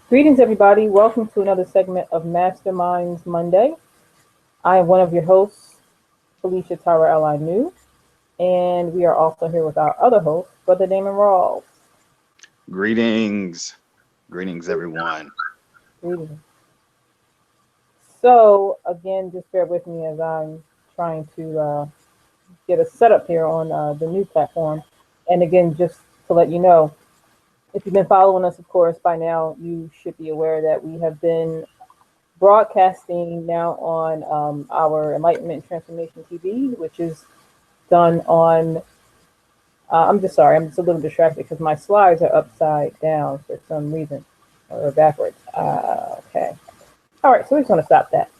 Greetings, everybody. Welcome to another segment of Masterminds Monday. I am one of your hosts, Phylecia Tarael-ANU, and we are also here with our other host, Brother Damon Rawls. Greetings. Greetings, everyone. Greetings. So, again, just bear with me as I'm trying to get a setup here on the new platform. And again, just to let you know, if you've been following us, of course, by now, you should be aware that we have been broadcasting now on our Enlightenment Transformation TV, which is done on, I'm just sorry, I'm just a little distracted because my slides are upside down for some reason, or backwards. Okay. All right, so we're just going to stop that.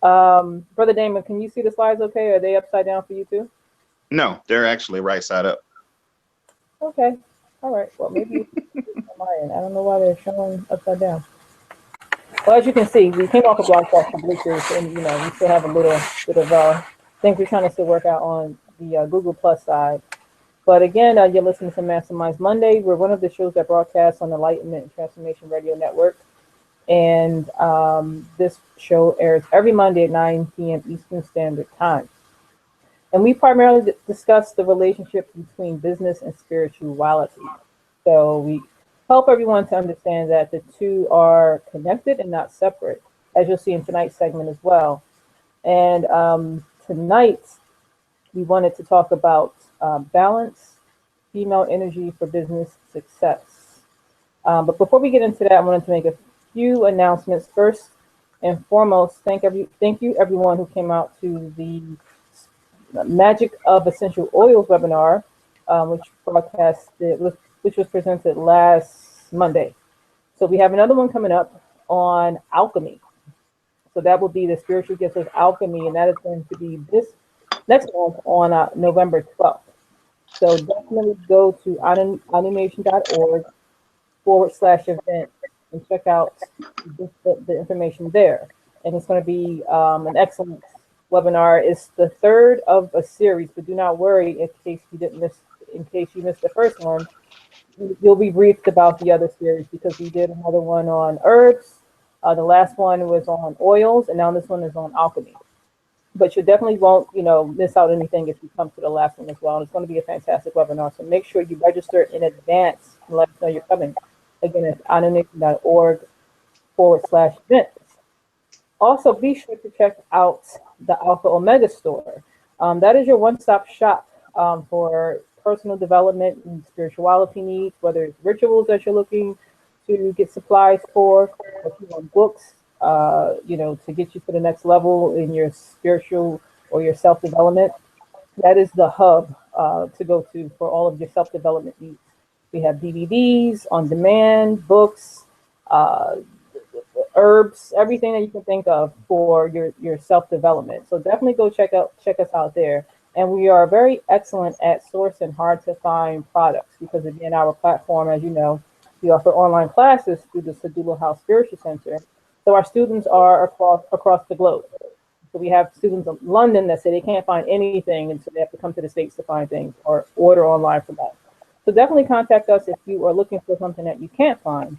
Brother Damon, can you see the slides okay? Are they upside down for you too? No, they're actually right side up. Okay. All right. Well, maybe on my end. I don't know why they're showing upside down. Well, as you can see, we came off of broadcast from Bleachers, and we still have a little bit of things we're trying to still work out on the Google Plus side. But again, you're listening to Masterminds Monday. We're one of the shows that broadcasts on the Enlightenment and Transformation Radio Network, and this show airs every Monday at 9 p.m. Eastern Standard Time. And we primarily discuss the relationship between business and spirituality. So we help everyone to understand that the two are connected and not separate, as you'll see in tonight's segment as well. And tonight, we wanted to talk about balance, female energy for business success. But before we get into that, I wanted to make a few announcements. First and foremost, thank you everyone who came out to the Magic of Essential Oils webinar, which was presented last Monday. So we have another one coming up on alchemy. So that will be the spiritual gifts of alchemy, and that is going to be this next month on November 12th. So definitely go to animation.org/event and check out the information there. And it's going to be an excellent webinar. Is the third of a series, but do not worry in case you missed the first one. You'll be briefed about the other series because we did another one on herbs. The last one was on oils, and now this one is on alchemy. But you definitely won't, miss out anything if you come to the last one as well. And it's going to be a fantastic webinar. So make sure you register in advance and let us know you're coming. Again, it's animation.org/event. Also, be sure to check out the Alpha Omega store. That is your one-stop shop for personal development and spirituality needs, whether it's rituals that you're looking to get supplies for, or if you want books, to get you to the next level in your spiritual or your self-development. That is the hub to go to for all of your self-development needs. We have DVDs, on-demand, books, herbs, everything that you can think of for your self-development. So definitely go check us out there. And we are very excellent at sourcing hard to find products because again, our platform, as you know, we offer online classes through the Sadula House Spiritual Center. So our students are across the globe. So we have students in London that say they can't find anything, and so they have to come to the States to find things or order online from us. So definitely contact us if you are looking for something that you can't find.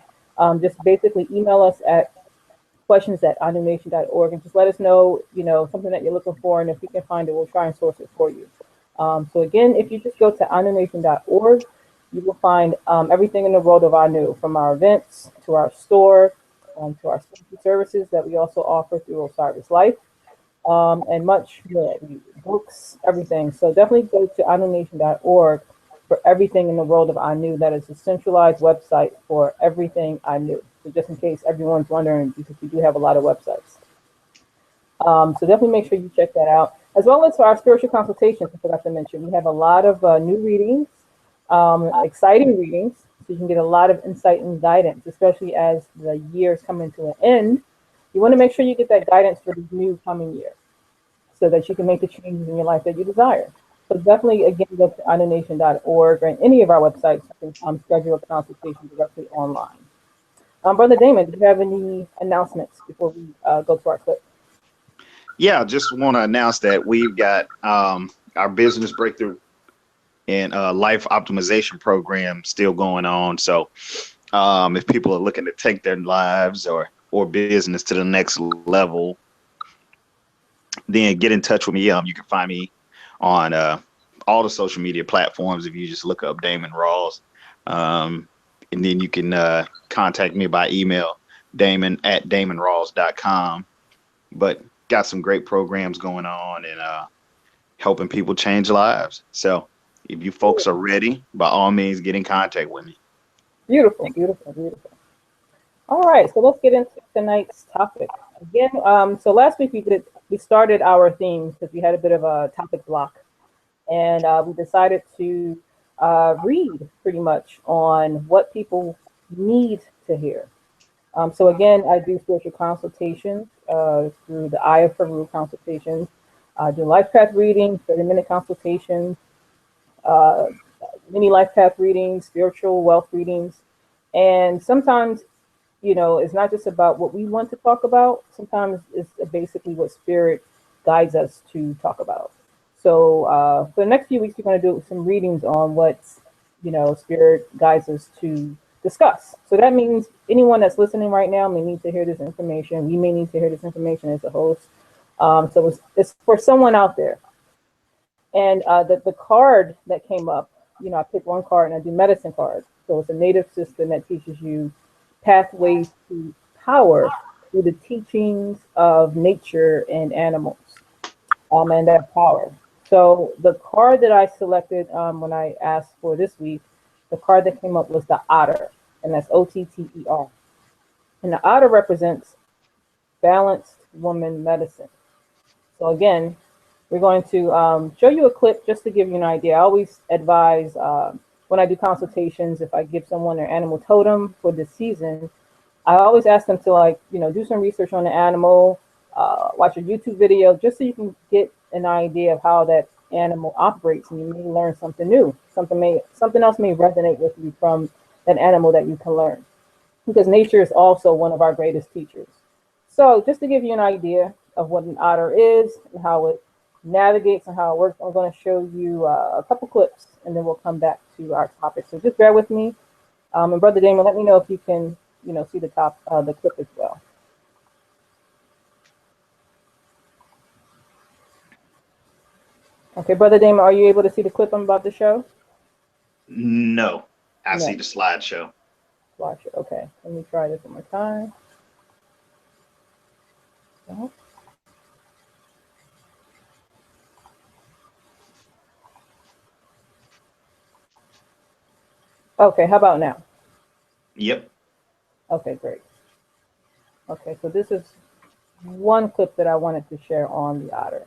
Just basically email us at questions@animation.org and just let us know, something that you're looking for, and if we can find it, we'll try and source it for you. So again, if you just go to animation.org, you will find everything in the world of ANU, from our events to our store, to our services that we also offer through Osiris Life, and much more, books, everything. So definitely go to animation.org for everything in the world of ANU. That is a centralized website for everything ANU. So just in case everyone's wondering, because we do have a lot of websites. So definitely make sure you check that out. As well as for our spiritual consultations, I forgot to mention, we have a lot of new readings, exciting readings, so you can get a lot of insight and guidance, especially as the year is coming to an end. You want to make sure you get that guidance for the new coming year so that you can make the changes in your life that you desire. So definitely, again, go to animation.org or any of our websites to schedule a consultation directly online. Brother Damon, do you have any announcements before we go to our clip? Yeah, just want to announce that we've got our business breakthrough and life optimization program still going on. So If people are looking to take their lives or business to the next level, then get in touch with me. You can find me on all the social media platforms if you just look up Damon Rawls. And then you can contact me by email, damon@damonrawls.com. But got some great programs going on and helping people change lives. So if you folks are ready, by all means, get in contact with me. Beautiful, beautiful, beautiful. All right, so let's get into tonight's topic. Again, so last week we started our themes because we had a bit of a topic block, and we decided to read pretty much on what people need to hear. So again, I do spiritual consultations through the Eye of Peru consultations. I do life path readings, 30-minute consultations, uh, mini life path readings, spiritual wealth readings, and sometimes, it's not just about what we want to talk about. Sometimes it's basically what spirit guides us to talk about. So for the next few weeks, we're going to do some readings on what, spirit guides us to discuss. So that means anyone that's listening right now may need to hear this information. We may need to hear this information as a host. So it's for someone out there. And the card that came up, I picked one card and I do medicine cards. So it's a native system that teaches you pathways to power through the teachings of nature and animals, and that power. So the card that I selected when I asked for this week, the card that came up was the Otter, and that's Otter. And the Otter represents balanced woman medicine. So again, we're going to show you a clip just to give you an idea. I always advise when I do consultations, if I give someone their animal totem for this season, I always ask them to do some research on the animal, watch a YouTube video, just so you can get an idea of how that animal operates, and you may learn something new. Something else may resonate with you from that animal that you can learn, because nature is also one of our greatest teachers. So just to give you an idea of what an otter is and how it navigates and how it works, I'm going to show you a couple clips, and then we'll come back to our topic. So just bear with me. And Brother Damon, let me know if you can, see the clip as well. Okay, Brother Damon, are you able to see the clip I'm about to show? No, I No. see the slideshow. Watch it. Okay, let me try this one more time. No. Okay, how about now? Yep. Okay, great. Okay, so this is one clip that I wanted to share on the otter.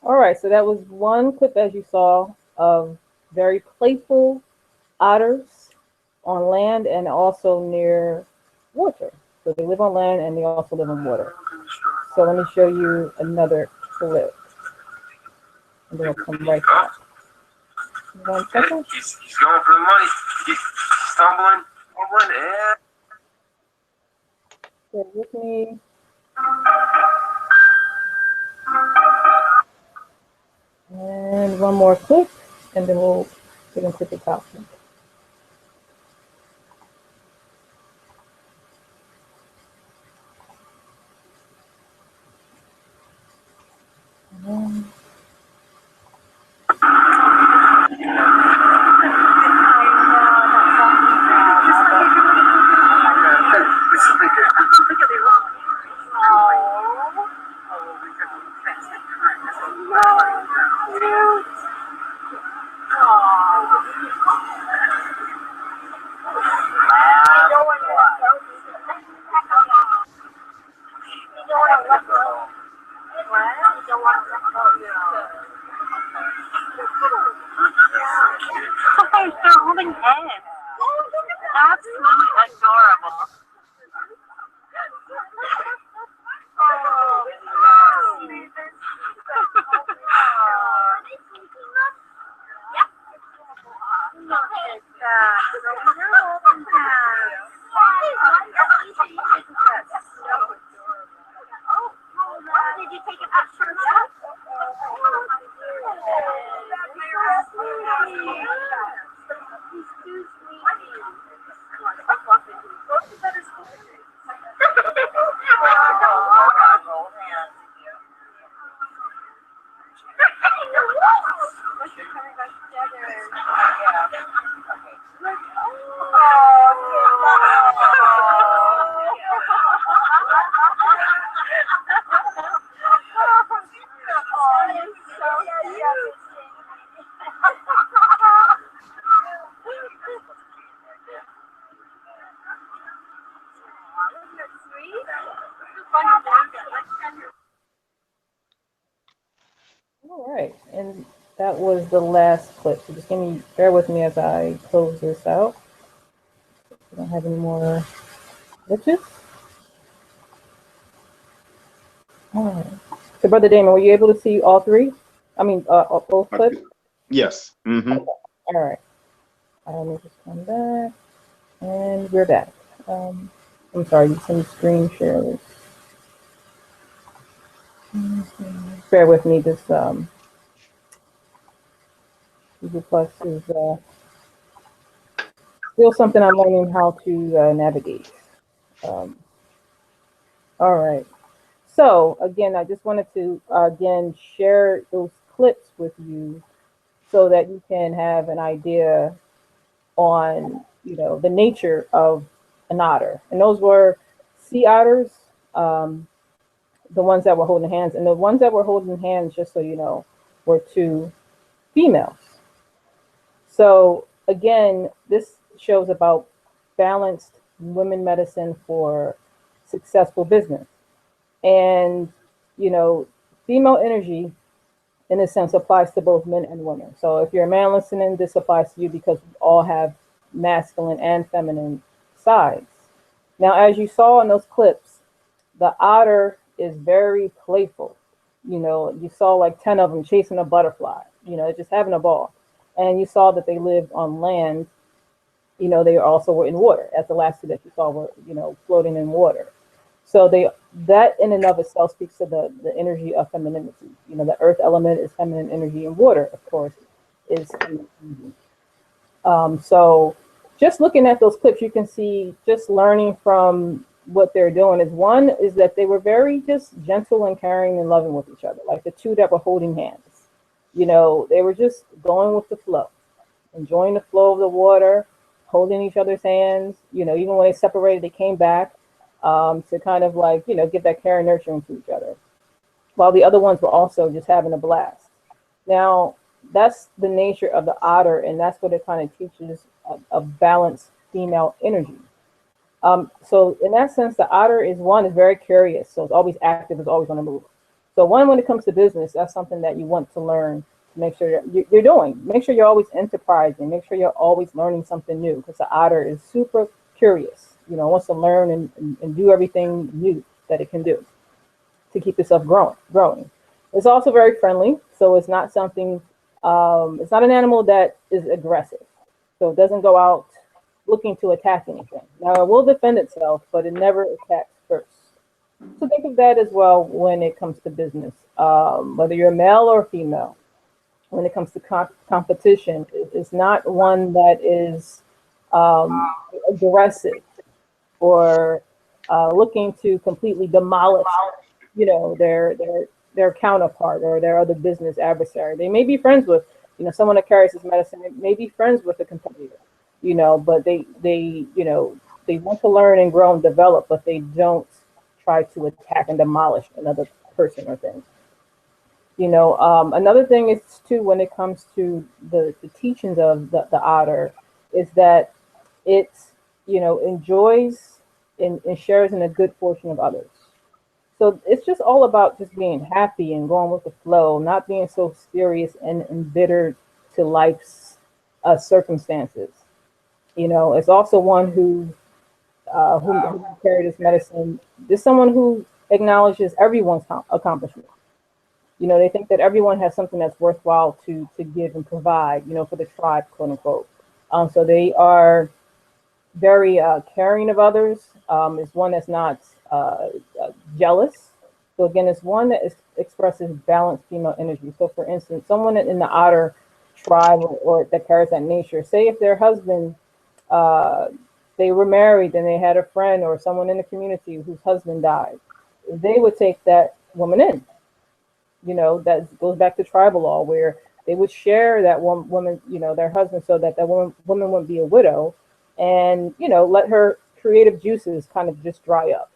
All right, so that was one clip, as you saw, of very playful otters on land and also near water. So they live on land and they also live in water. So let me show you another clip. And then we'll come right back. 1 second. He's going for the money. He's stumbling. And Bear with me. And one more clip, and then we'll get into the topic. human head. Absolutely adorable. Did you take a picture? All right, and that was the last clip. So just bear with me as I close this out. I don't have any more glitches. All right. So, Brother Damon, were you able to see all three? I mean, both clips? Yes. Mm-hmm. Okay. All right. Let me just come back, and we're back. I'm sorry, you can screen share this. Bear with me. This Google Plus is still something I'm learning how to navigate. All right. So again, I just wanted to again share those clips with you so that you can have an idea on the nature of an otter. And those were sea otters, the ones that were holding hands, and the ones that were holding hands, just so you know, were two females. So again, this shows about balanced women medicine for successful business. And, female energy, in a sense, applies to both men and women. So if you're a man listening, this applies to you because we all have masculine and feminine sides. Now, as you saw in those clips, the otter is very playful. You saw like 10 of them chasing a butterfly, just having a ball. And you saw that they lived on land. They also were in water. As the last two that you saw were, floating in water. So that in and of itself speaks to the energy of femininity. The earth element is feminine energy, and water, of course, is feminine energy. So just looking at those clips, you can see, just learning from what they're doing, is that they were very just gentle and caring and loving with each other. Like the two that were holding hands, they were just going with the flow, enjoying the flow of the water, holding each other's hands. Even when they separated, they came back to kind of like, give that care and nurturing to each other, while the other ones were also just having a blast. Now, that's the nature of the otter, and that's what it kind of teaches, a balanced female energy. So in that sense, the otter is very curious, so it's always active, it's always on the move. So when it comes to business, that's something that you want to learn to make sure you're doing. Make sure you're always enterprising, make sure you're always learning something new, because the otter is super curious. Wants to learn and do everything new that it can do to keep itself growing. It's also very friendly, so it's not something, it's not an animal that is aggressive. So it doesn't go out looking to attack anything. Now, it will defend itself, but it never attacks first. So think of that as well when it comes to business, whether you're male or female. When it comes to competition, it's not one that is aggressive or looking to completely demolish, their counterpart or their other business adversary. They may be friends with, someone that carries this medicine. They may be friends with a competitor, but they want to learn and grow and develop, but they don't try to attack and demolish another person or thing. Another thing is too, when it comes to the teachings of the otter, is that it, enjoys and shares in the good fortune of others. So it's just all about just being happy and going with the flow, not being so serious and embittered to life's circumstances. You know, it's also one who carry this medicine. There's someone who acknowledges everyone's accomplishment. You know, they think that everyone has something that's worthwhile to give and provide, you know, for the tribe, quote unquote. So they are very caring of others. Is one that's not jealous. So again, it's one that expresses balanced female energy. So for instance, someone in the Otter tribe or that carries that nature, say if their husband, uh, they were married and they had a friend or someone in the community whose husband died, they would take that woman in. You know, that goes back to tribal law where they would share that one woman, you know, their husband, so that woman wouldn't be a widow, and you know, let her creative juices kind of just dry up.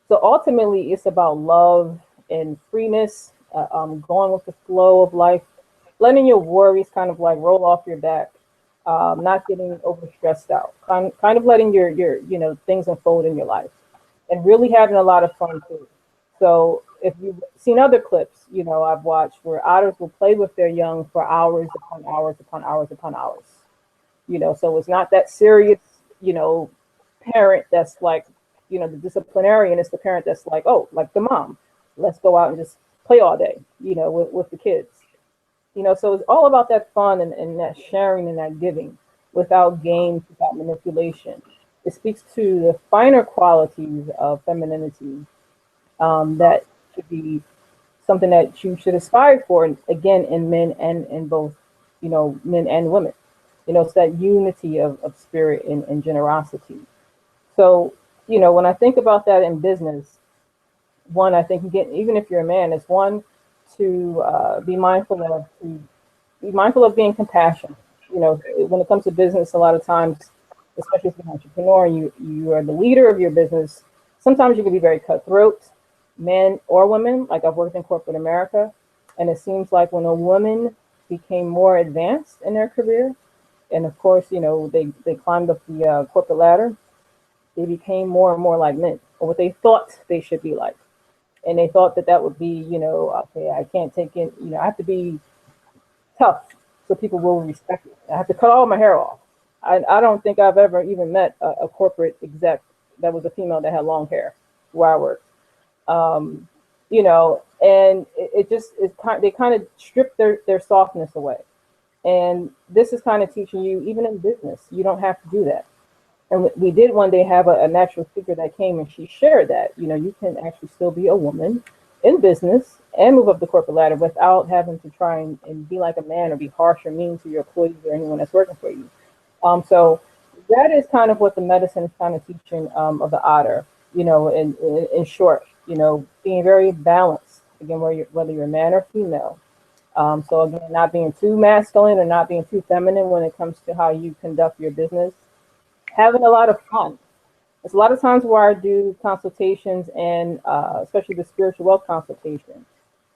So ultimately, it's about love and freeness, going with the flow of life, letting your worries kind of like roll off your back, not getting over stressed out, kind of letting your you know things unfold in your life, and really having a lot of fun too. So if you've seen other clips, you know I've watched where otters will play with their young for hours upon hours upon hours upon hours. You know, so it's not that serious, you know, parent that's like, you know, the disciplinarian is the parent that's like, oh, like the mom, let's go out and just play all day, you know, with the kids. You know, so it's all about that fun and that sharing and that giving without games, without manipulation. It speaks to the finer qualities of femininity, that should be something that you should aspire for, and again, in men and in both, you know, men and women. You know, it's that unity of spirit and generosity. So, you know, when I think about that in business, one, I think again, even if you're a man, is one to be mindful of being compassionate. You know, when it comes to business, a lot of times, especially if you're an entrepreneur and you are the leader of your business, sometimes you can be very cutthroat, men or women. Like I've worked in corporate America, and it seems like when a woman became more advanced in their career, and of course, you know, they climbed up the corporate ladder, they became more and more like men, or what they thought they should be like. And they thought that that would be, you know, okay, I can't take it, you know, I have to be tough so people will respect me. I have to cut all my hair off. I don't think I've ever even met a corporate exec that was a female that had long hair where I worked. Um, you know, and it just, they kind of strip their softness away. And this is kind of teaching you, even in business, you don't have to do that. And we did one day have a natural speaker that came and she shared that, you know, you can actually still be a woman in business and move up the corporate ladder without having to try and be like a man or be harsh or mean to your employees or anyone that's working for you. So that is kind of what the medicine is kind of teaching, of the otter, you know, in short, you know, being very balanced, again, whether you're a man or female. So again, not being too masculine or not being too feminine when it comes to how you conduct your business, having a lot of fun. There's a lot of times where I do consultations and especially the spiritual wealth consultation.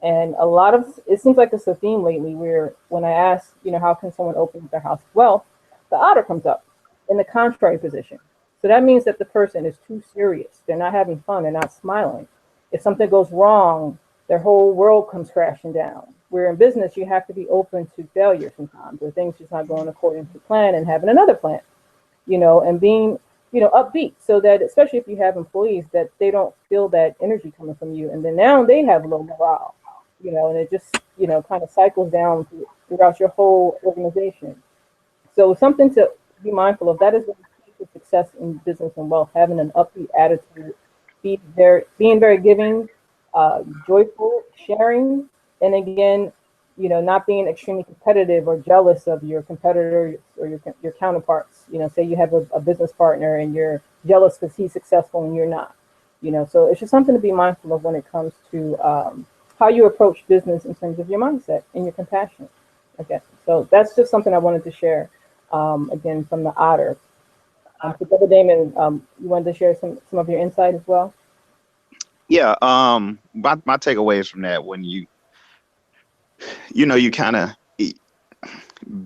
And a lot of, it seems like it's a theme lately where when I ask, you know, how can someone open their house of wealth, the otter comes up in the contrary position. So that means that the person is too serious. They're not having fun. They're not smiling. If something goes wrong, their whole world comes crashing down. Where in business, you have to be open to failure sometimes, or things just not going according to plan and having another plan, you know, and being, you know, upbeat so that, especially if you have employees, that they don't feel that energy coming from you. And then now they have low morale, you know, and it just, you know, kind of cycles down throughout your whole organization. So something to be mindful of. That is the key to success in business and wealth, having an upbeat attitude, being very giving, joyful, sharing, and again, you know, not being extremely competitive or jealous of your competitors or your counterparts. You know, say you have a business partner and you're jealous because he's successful and you're not. You know, so it's just something to be mindful of when it comes to how you approach business in terms of your mindset and your compassion. Okay, so that's just something I wanted to share. Again, from the otter. So Brother Damon, you wanted to share some of your insight as well? Yeah. My takeaways from that, when you know, you kind of,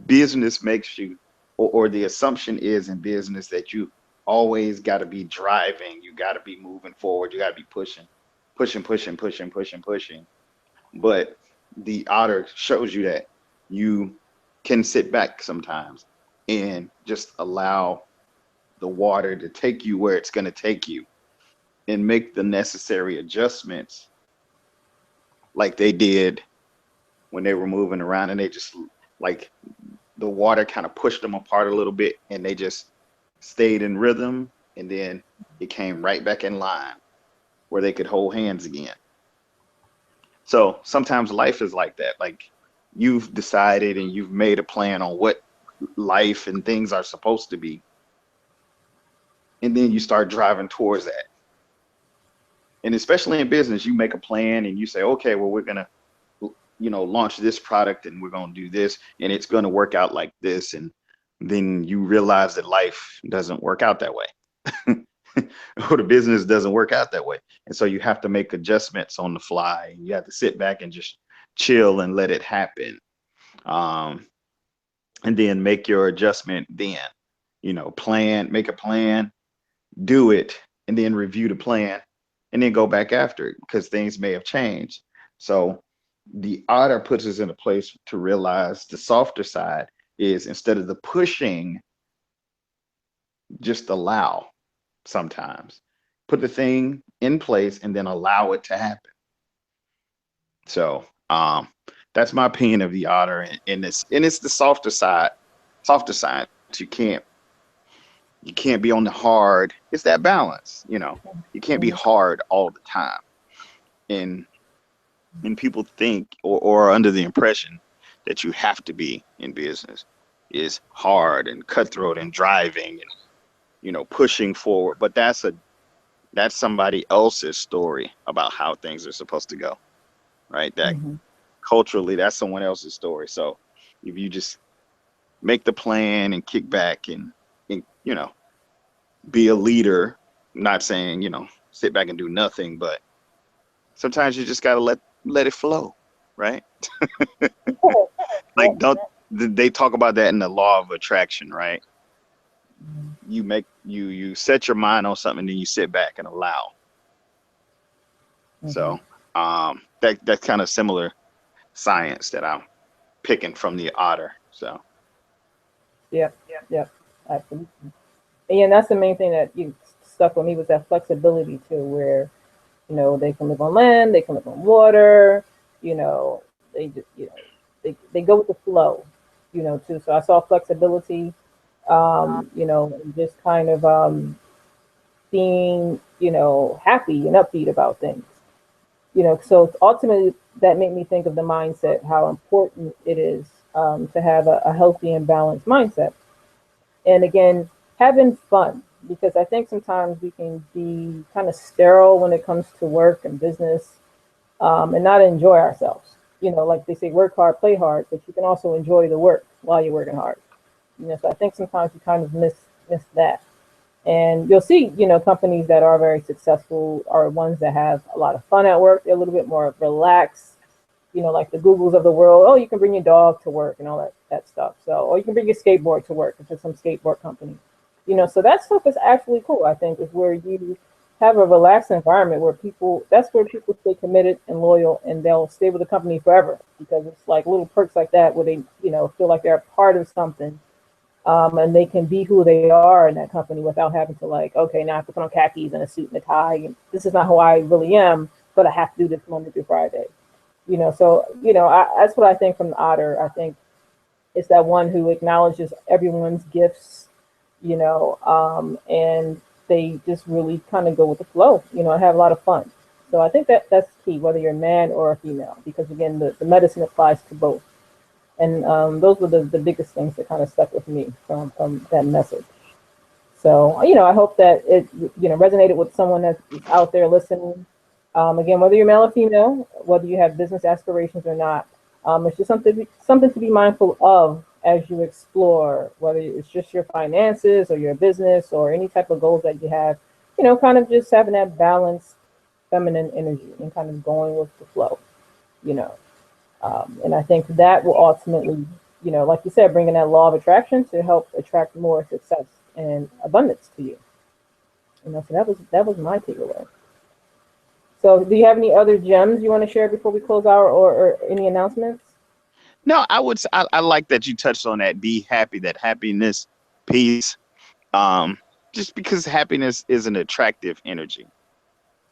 business makes you, or the assumption is in business that you always got to be driving, you got to be moving forward, you got to be pushing. But the otter shows you that you can sit back sometimes. and just allow the water to take you where it's going to take you and make the necessary adjustments like they did when they were moving around, and they just like the water kind of pushed them apart a little bit and they just stayed in rhythm, and then it came right back in line where they could hold hands again. So sometimes life is like that. Like you've decided and you've made a plan on what life and things are supposed to be, and then you start driving towards that. And especially in business, you make a plan and you say, okay, well, we're gonna, launch this product and we're gonna do this and it's gonna work out like this, and then you realize that life doesn't work out that way. Or the business doesn't work out that way, and so you have to make adjustments on the fly. You have to sit back and just chill and let it happen, and then make your adjustment. Then make a plan, do it, and then review the plan, and then go back after it because things may have changed. So the Otter puts us in a place to realize the softer side is, instead of the pushing, just allow. Sometimes put the thing in place and then allow it to happen. So that's my opinion of the Otter, and it's the softer side. You can't be on the hard. It's that balance. You can't be hard all the time, and people think or are under the impression that you have to be in business is hard and cutthroat and driving and pushing forward. But that's somebody else's story about how things are supposed to go, right? That culturally, that's someone else's story. So if you just make the plan and kick back and be a leader, I'm not saying sit back and do nothing, but sometimes you just gotta let it flow, right? Like they talk about that in the law of attraction, right? You set your mind on something, then you sit back and allow. So that's kind of similar science that I'm picking from the Otter. So Yep, absolutely. And yeah, that's the main thing that you stuck with me, was that flexibility too, where they can live on land, they can live on water, they just they go with the flow, too. So I saw flexibility, just kind of being, happy and upbeat about things. So ultimately that made me think of the mindset, how important it is to have a healthy and balanced mindset. And again, having fun, because I think sometimes we can be kind of sterile when it comes to work and business, and not enjoy ourselves. Like they say, work hard, play hard, but you can also enjoy the work while you're working hard. So I think sometimes we kind of miss that. And you'll see, companies that are very successful are ones that have a lot of fun at work. They're a little bit more relaxed, like the Googles of the world. Oh, you can bring your dog to work and all that stuff. So, or you can bring your skateboard to work if it's some skateboard company. So that stuff is actually cool, I think, is where you have a relaxed environment where that's where people stay committed and loyal, and they'll stay with the company forever, because it's like little perks like that where they, feel like they're a part of something. And they can be who they are in that company without having to okay, now I have to put on khakis and a suit and a tie. And this is not who I really am, but I have to do this Monday through Friday. So, that's what I think from the Otter. I think it's that one who acknowledges everyone's gifts, and they just really kind of go with the flow, and have a lot of fun. So I think that's key, whether you're a man or a female, because again, the medicine applies to both. And those were the biggest things that kind of stuck with me from that message. So, I hope that it, resonated with someone that's out there listening. Again, whether you're male or female, whether you have business aspirations or not, it's just something to be mindful of as you explore, whether it's just your finances or your business or any type of goals that you have, kind of just having that balanced feminine energy and kind of going with the flow, and I think that will ultimately, like you said, bring in that law of attraction to help attract more success and abundance to you. So that was my takeaway. So do you have any other gems you want to share before we close out, or any announcements? No, I like that you touched on that. Be happy, that happiness, peace. Just because happiness is an attractive energy.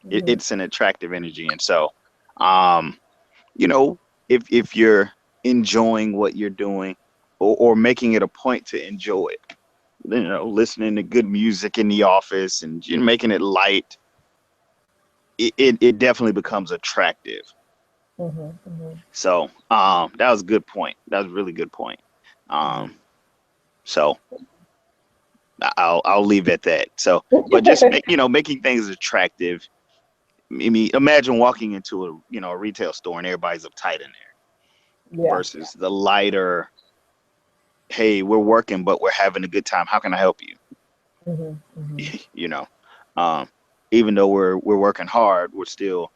Mhm. It's an attractive energy. And so, um, you know, if you're enjoying what you're doing or making it a point to enjoy it, listening to good music in the office and making it light, it definitely becomes attractive. Mhm. Mhm. So that was a good point. That was a really good point. Um, so I'll leave it at that. So, but just making things attractive. I mean, imagine walking into a retail store and everybody's uptight in there Yeah. versus the lighter, hey, we're working, but we're having a good time. How can I help you? Mhm. Mhm. you know, um, even though we're working hard, we're still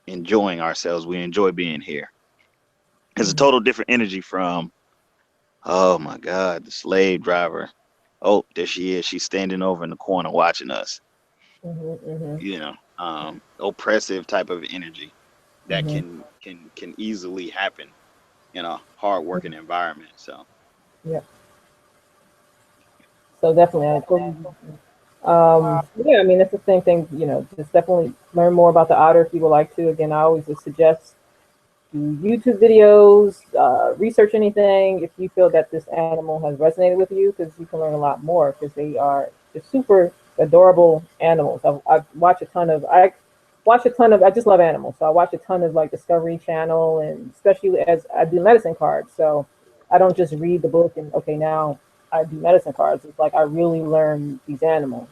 enjoying ourselves. We enjoy being here. It's a Mhm. total different energy from, oh my God, the slave driver. Oh, there she is. She's standing over in the corner watching us. Mhm. Mhm. Oppressive type of energy that Mhm. can easily happen in a hard working environment. So Yeah. So definitely, I totally. Yeah, I mean, that's the same thing. Just definitely learn more about the otter if you would like to. Again, I always just suggest do YouTube videos, research anything if you feel that this animal has resonated with you, because you can learn a lot more because they are just super adorable animals. I just love animals. So I watch a ton of like Discovery Channel, and especially as I do medicine cards. So I don't just read the book and okay, now I do medicine cards. It's like I really learn these animals.